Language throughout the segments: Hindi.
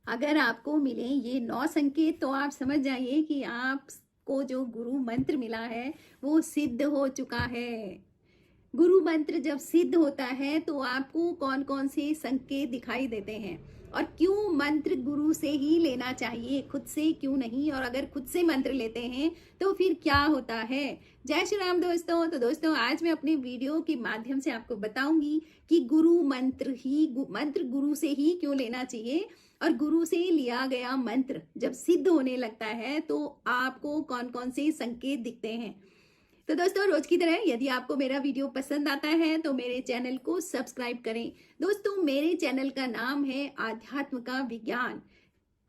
अगर आपको मिले ये 9 संकेत तो आप समझ जाइए कि आपको जो गुरु मंत्र मिला है वो सिद्ध हो चुका है। गुरु मंत्र जब सिद्ध होता है तो आपको कौन कौन से संकेत दिखाई देते हैं और क्यों मंत्र गुरु से ही लेना चाहिए, खुद से क्यों नहीं, और अगर खुद से मंत्र लेते हैं तो फिर क्या होता है। जय श्री राम दोस्तों। तो दोस्तों आज मैं अपने वीडियो के माध्यम से आपको बताऊंगी कि मंत्र गुरु से ही क्यों लेना चाहिए और गुरु से लिया गया मंत्र जब सिद्ध होने लगता है तो आपको कौन कौन से संकेत दिखते हैं। तो दोस्तों रोज की तरह यदि आपको मेरा वीडियो पसंद आता है तो मेरे चैनल को सब्सक्राइब करें। दोस्तों मेरे चैनल का नाम है आध्यात्म का विज्ञान।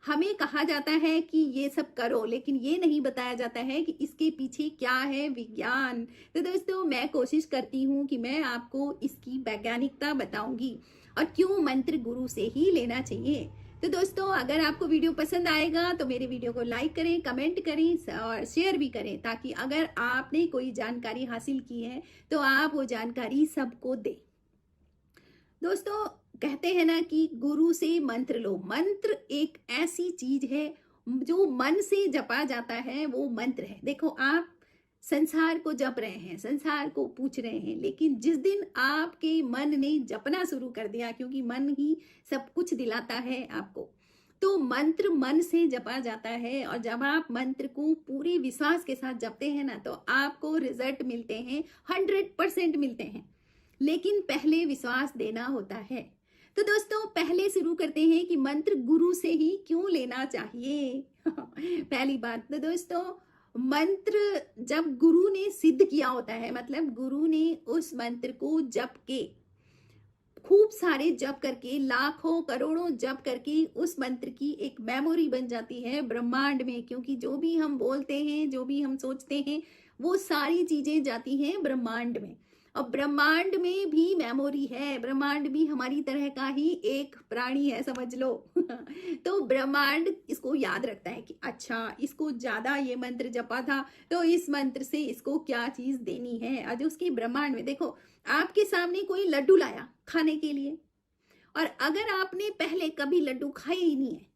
हमें कहा जाता है कि ये सब करो, लेकिन ये नहीं बताया जाता है कि इसके पीछे क्या है विज्ञान। तो दोस्तों मैं कोशिश करती हूँ कि मैं आपको इसकी वैज्ञानिकता बताऊंगी और क्यों मंत्र गुरु से ही लेना चाहिए। तो दोस्तों अगर आपको वीडियो पसंद आएगा तो मेरे वीडियो को लाइक करें, कमेंट करें और शेयर भी करें, ताकि अगर आपने कोई जानकारी हासिल की है तो आप वो जानकारी सबको दें। दोस्तों कहते हैं ना कि गुरु से मंत्र लो। मंत्र एक ऐसी चीज है जो मन से जपा जाता है, वो मंत्र है। देखो आप संसार को जप रहे हैं, संसार को पूछ रहे हैं, लेकिन जिस दिन आपके मन ने जपना शुरू कर दिया, क्योंकि मन ही सब कुछ दिलाता है आपको, तो मंत्र मन से जपा जाता है। और जब आप मंत्र को पूरे विश्वास के साथ जपते हैं ना तो आपको रिजल्ट मिलते हैं, 100% मिलते हैं। लेकिन पहले विश्वास देना होता है। तो दोस्तों पहले शुरू करते हैं कि मंत्र गुरु से ही क्यों लेना चाहिए। पहली बात तो दोस्तों, मंत्र जब गुरु ने सिद्ध किया होता है, मतलब गुरु ने उस मंत्र को जप के, खूब सारे जप करके, लाखों करोड़ों जप करके उस मंत्र की एक मेमोरी बन जाती है ब्रह्मांड में। क्योंकि जो भी हम बोलते हैं, जो भी हम सोचते हैं, वो सारी चीजें जाती हैं ब्रह्मांड में। और ब्रह्मांड में भी मेमोरी है, ब्रह्मांड भी हमारी तरह का ही एक प्राणी है, समझ लो। तो ब्रह्मांड इसको याद रखता है कि अच्छा इसको ज्यादा ये मंत्र जपा था तो इस मंत्र से इसको क्या चीज देनी है। आज उसकी ब्रह्मांड में देखो, आपके सामने कोई लड्डू लाया खाने के लिए, और अगर आपने पहले कभी लड्डू खाए ही नहीं है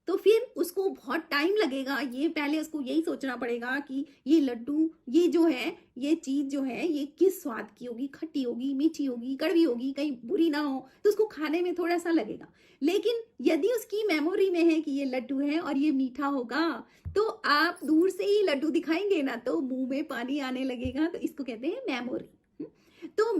तो फिर उसको बहुत टाइम लगेगा। ये पहले उसको यही सोचना पड़ेगा कि ये लड्डू, ये जो है, ये चीज जो है, ये किस स्वाद की होगी, खट्टी होगी, मीठी होगी, कड़वी होगी, कहीं बुरी ना हो, तो उसको खाने में थोड़ा सा लगेगा। लेकिन यदि उसकी मेमोरी में है कि ये लड्डू है और ये मीठा होगा, तो आप दूर से ही लड्डू दिखाएंगे ना तो मुंह में पानी आने लगेगा। तो इसको कहते हैं मेमोरी। तो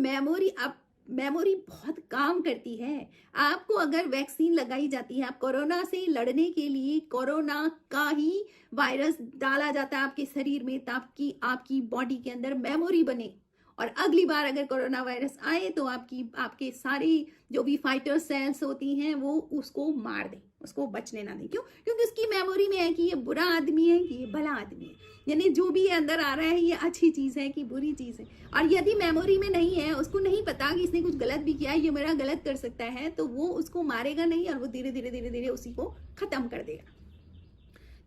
मेमोरी बहुत काम करती है। आपको अगर वैक्सीन लगाई जाती है, आप कोरोना से लड़ने के लिए कोरोना का ही वायरस डाला जाता है आपके शरीर में, ताकि आपकी बॉडी के अंदर मेमोरी बने और अगली बार अगर कोरोना वायरस आए तो आपके सारे जो भी फाइटर सेल्स होती हैं वो उसको मार दें, उसको बचने ना दें। क्यों? क्योंकि उसकी मेमोरी में है कि ये बुरा आदमी है कि ये भला आदमी है, यानी जो भी अंदर आ रहा है ये अच्छी चीज है कि बुरी चीज है। और यदि मेमोरी में नहीं है, उसको नहीं पता कि इसने कुछ गलत भी किया है, ये मेरा गलत कर सकता है, तो वो उसको मारेगा नहीं और वो धीरे धीरे धीरे धीरे उसी को खत्म कर देगा।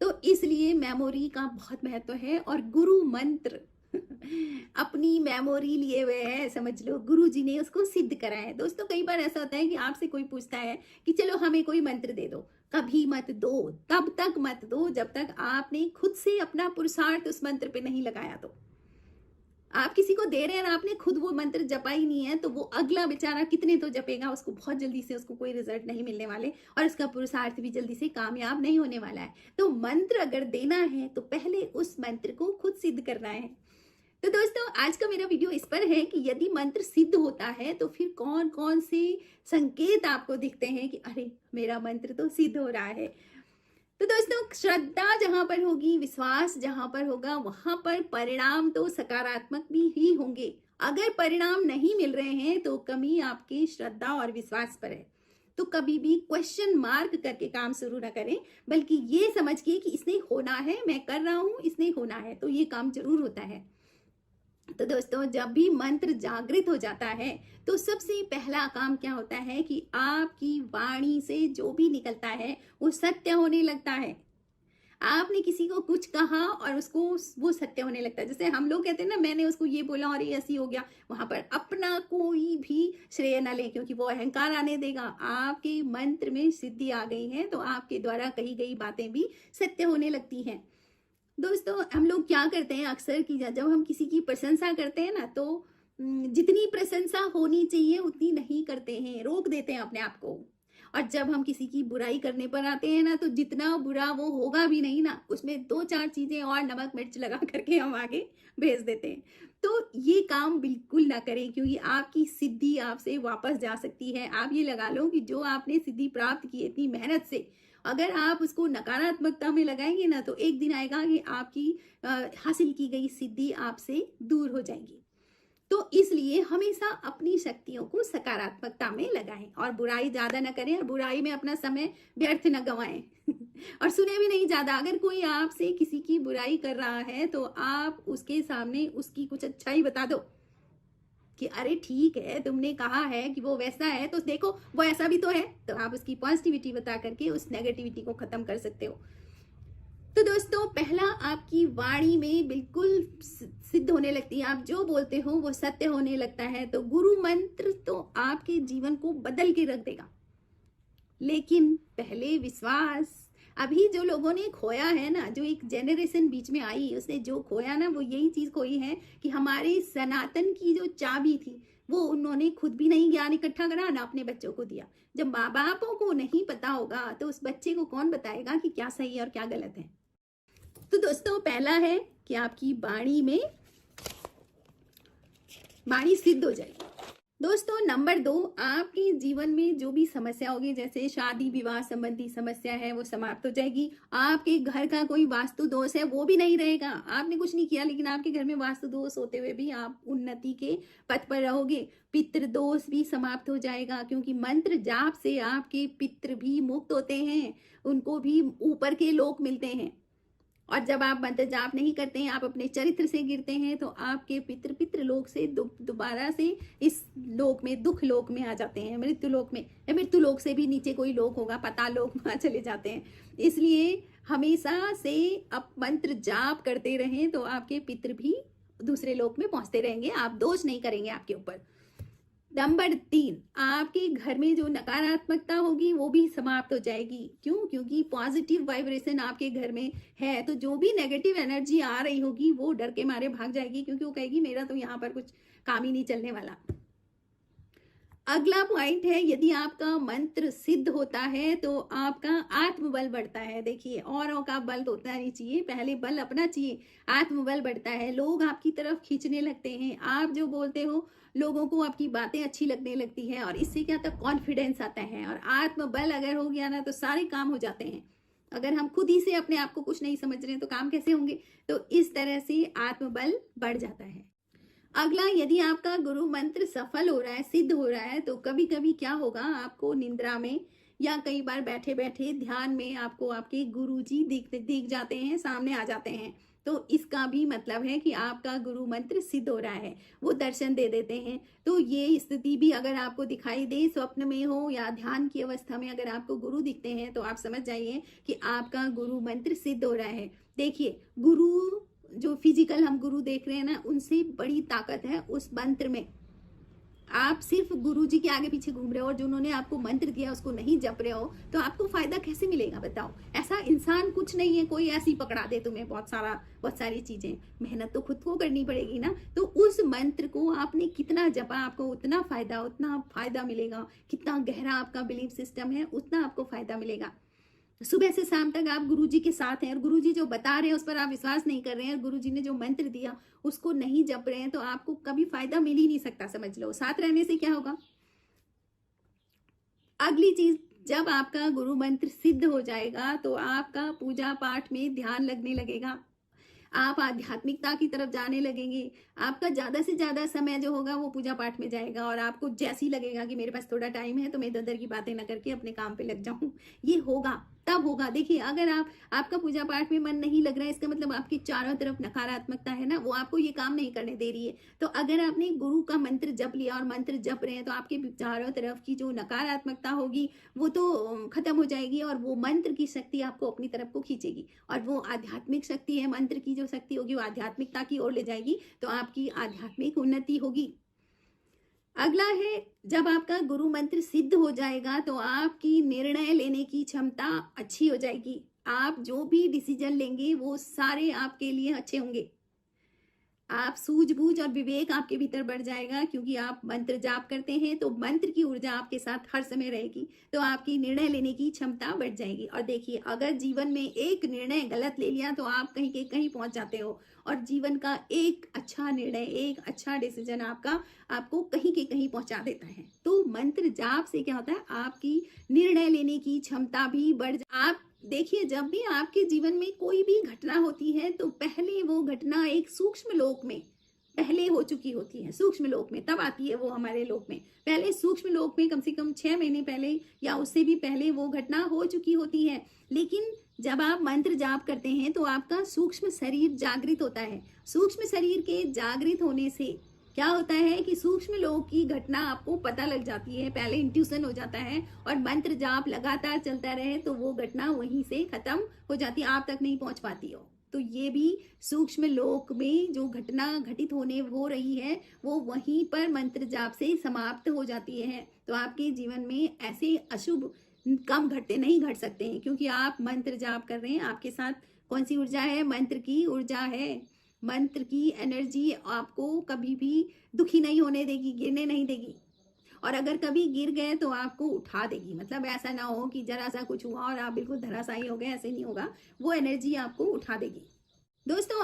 तो इसलिए मेमोरी का बहुत महत्व है। और गुरु मंत्र अपनी मेमोरी लिए हुए है, समझ लो गुरु जी ने उसको सिद्ध करा है। दोस्तों कई बार ऐसा होता है कि आपसे कोई पूछता है कि चलो हमें कोई मंत्र दे दो, कभी मत दो, तब तक मत दो जब तक आपने खुद से अपना पुरुषार्थ उस मंत्र पे नहीं लगाया। तो आप किसी को दे रहे हैं, आपने खुद वो मंत्र जपा ही नहीं है, तो वो अगला बेचारा कितने तो जपेगा, उसको बहुत जल्दी से उसको कोई रिजल्ट नहीं मिलने वाले और उसका पुरुषार्थ भी जल्दी से कामयाब नहीं होने वाला है। तो मंत्र अगर देना है तो पहले उस मंत्र को खुद सिद्ध करना है। तो दोस्तों आज का मेरा वीडियो इस पर है कि यदि मंत्र सिद्ध होता है तो फिर कौन कौन से संकेत आपको दिखते हैं कि अरे मेरा मंत्र तो सिद्ध हो रहा है। तो दोस्तों श्रद्धा जहां पर होगी, विश्वास जहां पर होगा, वहां पर परिणाम तो सकारात्मक भी ही होंगे। अगर परिणाम नहीं मिल रहे हैं तो कमी आपकी श्रद्धा और विश्वास पर है। तो कभी भी क्वेश्चन मार्क करके काम शुरू ना करें, बल्कि ये समझ के कि इसने होना है, मैं कर रहा हूं, इसने होना है, तो ये काम जरूर होता है। तो दोस्तों जब भी मंत्र जागृत हो जाता है तो सबसे पहला काम क्या होता है कि आपकी वाणी से जो भी निकलता है वो सत्य होने लगता है। आपने किसी को कुछ कहा और उसको वो सत्य होने लगता है। जैसे हम लोग कहते हैं ना, मैंने उसको ये बोला और ये ऐसी हो गया, वहां पर अपना कोई भी श्रेय न ले, क्योंकि वो अहंकार आने देगा। आपके मंत्र में सिद्धि आ गई है तो आपके द्वारा कही गई बातें भी सत्य होने लगती हैं। दोस्तों, हम लोग क्या करते हैं अक्सर कि जब हम किसी की प्रशंसा करते हैं ना, तो जितनी प्रशंसा होनी चाहिए उतनी नहीं करते हैं, रोक देते हैं अपने आप को। और जब हम किसी की बुराई करने पर आते हैं ना, तो जितना बुरा वो होगा भी नहीं ना, उसमें 2-4 चीजें और नमक मिर्च लगा करके हम आगे भेज देते हैं। तो ये काम बिल्कुल ना करें, क्योंकि आपकी सिद्धि आपसे वापस जा सकती है। आप ये लगा लो कि जो आपने सिद्धि प्राप्त की इतनी मेहनत से, अगर आप उसको नकारात्मकता में लगाएंगे ना, तो एक दिन आएगा कि आपकी हासिल की गई सिद्धि आपसे दूर हो जाएगी। तो इसलिए हमेशा अपनी शक्तियों को सकारात्मकता में लगाएं और बुराई ज्यादा न करें, और बुराई में अपना समय व्यर्थ न गवाएं और सुने भी नहीं ज्यादा। अगर कोई आपसे किसी की बुराई कर रहा है तो आप उसके सामने उसकी कुछ अच्छाई बता दो कि अरे ठीक है, तुमने कहा है कि वो वैसा है, तो देखो वो ऐसा भी तो है। तो आप उसकी पॉजिटिविटी बता करके उस नेगेटिविटी को खत्म कर सकते हो। तो दोस्तों, पहला, आपकी वाणी में बिल्कुल सिद्ध होने लगती है, आप जो बोलते हो वो सत्य होने लगता है। तो गुरु मंत्र तो आपके जीवन को बदल के रख देगा, लेकिन पहले विश्वास। अभी जो लोगों ने खोया है ना, जो एक जनरेशन बीच में आई, उसने जो खोया ना, वो यही चीज खोई है कि हमारे सनातन की जो चाबी थी वो उन्होंने खुद भी नहीं ज्ञान इकट्ठा करा, ना अपने बच्चों को दिया। जब माँ बापों को नहीं पता होगा तो उस बच्चे को कौन बताएगा कि क्या सही है और क्या गलत है। तो दोस्तों, पहला है कि आपकी वाणी सिद्ध हो जाएगी। दोस्तों, नंबर 2, आपके जीवन में जो भी समस्या होगी, जैसे शादी विवाह संबंधी समस्या है, वो समाप्त हो जाएगी। आपके घर का कोई वास्तु दोष है, वो भी नहीं रहेगा। आपने कुछ नहीं किया, लेकिन आपके घर में वास्तु दोष होते हुए भी आप उन्नति के पथ पर रहोगे। पितृ दोष भी समाप्त हो जाएगा, क्योंकि मंत्र जाप से आपके पितृ भी मुक्त होते हैं, उनको भी ऊपर के लोक मिलते हैं। और जब आप मंत्र जाप नहीं करते हैं, आप अपने चरित्र से गिरते हैं, तो आपके पितृ लोक से दोबारा से इस लोक में, दुख लोक में आ जाते हैं, मृत्यु लोक में, या मृत्यु लोक से भी नीचे कोई लोक होगा, पाताल लोक, वहां चले जाते हैं। इसलिए हमेशा से आप मंत्र जाप करते रहें, तो आपके पितृ भी दूसरे लोक में पहुंचते रहेंगे, आप दोष नहीं करेंगे आपके ऊपर। नंबर 3, आपके घर में जो नकारात्मकता होगी वो भी समाप्त हो जाएगी। क्यों? क्योंकि पॉजिटिव वाइब्रेशन आपके घर में है, तो जो भी नेगेटिव एनर्जी आ रही होगी वो डर के मारे भाग जाएगी, क्योंकि वो कहेगी मेरा तो यहाँ पर कुछ काम ही नहीं चलने वाला। अगला पॉइंट है, यदि आपका मंत्र सिद्ध होता है तो आपका आत्मबल बढ़ता है। देखिए, औरों का बल होता नहीं चाहिए, पहले बल अपना चाहिए। आत्मबल बढ़ता है, लोग आपकी तरफ खींचने लगते हैं, आप जो बोलते हो लोगों को आपकी बातें अच्छी लगने लगती है, और इससे क्या होता है, कॉन्फिडेंस आता है। और आत्मबल अगर हो गया ना, तो सारे काम हो जाते हैं। अगर हम खुद ही से अपने आप को कुछ नहीं समझ रहे तो काम कैसे होंगे? तो इस तरह से आत्मबल बढ़ जाता है। अगला, यदि आपका गुरु मंत्र सफल हो रहा है, सिद्ध हो रहा है, तो कभी कभी क्या होगा, आपको निंद्रा में या कई बार बैठे बैठे ध्यान में आपको आपके गुरुजी दिख जाते हैं, सामने आ जाते हैं। तो इसका भी मतलब है कि आपका गुरु मंत्र सिद्ध हो रहा है, वो दर्शन दे देते हैं। तो ये स्थिति भी अगर आपको दिखाई दे, स्वप्न में हो या ध्यान की अवस्था में, अगर आपको गुरु दिखते हैं, तो आप समझ जाइए कि आपका गुरु मंत्र सिद्ध हो रहा है। देखिए, गुरु जो फिजिकल हम गुरु देख रहे हैं ना, उनसे बड़ी ताकत है उस मंत्र में। आप सिर्फ गुरु जी के आगे पीछे घूम रहे हो और जो उन्होंने आपको मंत्र दिया उसको नहीं जप रहे हो, तो आपको फायदा कैसे मिलेगा बताओ? ऐसा इंसान कुछ नहीं है कोई ऐसी पकड़ा दे तुम्हें बहुत सारी चीजें। मेहनत तो खुद को करनी पड़ेगी ना। तो उस मंत्र को आपने कितना जपा, आपको उतना फायदा मिलेगा। कितना गहरा आपका बिलीफ सिस्टम है, उतना आपको फायदा मिलेगा। सुबह से शाम तक आप गुरुजी के साथ हैं और गुरुजी जो बता रहे हैं उस पर आप विश्वास नहीं कर रहे हैं, और गुरुजी ने जो मंत्र दिया उसको नहीं जप रहे हैं, तो आपको कभी फायदा मिल ही नहीं सकता। समझ लो, साथ रहने से क्या होगा। अगली चीज, जब आपका गुरु मंत्र सिद्ध हो जाएगा तो आपका पूजा पाठ में ध्यान लगने लगेगा, आप आध्यात्मिकता की तरफ जाने लगेंगे। आपका ज्यादा से ज्यादा समय जो होगा वो पूजा पाठ में जाएगा, और आपको जैसी लगेगा कि मेरे पास थोड़ा टाइम है तो मैं इधर उधर की बातें ना करके अपने काम पे लग जाऊं, ये होगा। तब होगा। देखिए, अगर आपका पूजा पाठ में मन नहीं लग रहा है, इसका मतलब आपकी चारों तरफ नकारात्मकता है ना, वो आपको ये काम नहीं करने दे रही है। तो अगर आपने गुरु का मंत्र जप लिया और मंत्र जप रहे हैं, तो आपके चारों तरफ की जो नकारात्मकता होगी वो तो खत्म हो जाएगी, और वो मंत्र की शक्ति आपको अपनी तरफ को खींचेगी, और वो आध्यात्मिक शक्ति है, मंत्र की जो शक्ति होगी वो आध्यात्मिकता की ओर ले जाएगी, तो आपकी आध्यात्मिक उन्नति होगी। अगला है, जब आपका गुरु मंत्र सिद्ध हो जाएगा तो आपकी निर्णय लेने की क्षमता अच्छी हो जाएगी। आप जो भी डिसीजन लेंगे वो सारे आपके लिए अच्छे होंगे। आप सूझबूझ और विवेक आपके भीतर बढ़ जाएगा, क्योंकि आप मंत्र जाप करते हैं तो मंत्र की ऊर्जा आपके साथ हर समय रहेगी, तो आपकी निर्णय लेने की क्षमता बढ़ जाएगी। और देखिए, अगर जीवन में एक निर्णय गलत ले लिया तो आप कहीं के कहीं पहुंच जाते हो, और जीवन का एक अच्छा निर्णय, एक अच्छा डिसीजन आपको कहीं के कहीं पहुंचा देता है। तो मंत्र जाप से क्या होता है, आपकी निर्णय लेने की क्षमता भी बढ़ आप देखिए, जब भी आपके जीवन में कोई भी घटना होती है तो पहले वो घटना एक सूक्ष्म लोक में पहले हो चुकी होती है, सूक्ष्म लोक में, तब आती है वो हमारे लोक में। पहले सूक्ष्म लोक में कम से कम 6 महीने पहले या उससे भी पहले वो घटना हो चुकी होती है। लेकिन जब आप मंत्र जाप करते हैं तो आपका सूक्ष्म शरीर जागृत होता है। सूक्ष्म शरीर के जागृत होने से क्या होता है कि सूक्ष्म लोक की घटना आपको पता लग जाती है, पहले इंट्यूशन हो जाता है, और मंत्र जाप लगातार चलता रहे तो वो घटना वहीं से खत्म हो जाती है, आप तक नहीं पहुंच पाती हो। तो ये भी सूक्ष्म लोक में जो घटना घटित होने हो रही है वो वहीं पर मंत्र जाप से समाप्त हो जाती है। तो आपके जीवन में ऐसे अशुभ कम घटते नहीं घट सकते हैं, क्योंकि आप मंत्र जाप कर रहे हैं। आपके साथ कौन सी ऊर्जा है, मंत्र की ऊर्जा है। मंत्र की एनर्जी आपको कभी भी दुखी नहीं होने देगी, गिरने नहीं देगी, और अगर कभी गिर गए तो आपको उठा देगी। मतलब ऐसा ना हो कि जरा सा कुछ हुआ और आप बिल्कुल धराशायी हो गए, ऐसे नहीं होगा, वो एनर्जी आपको उठा देगी। दोस्तों,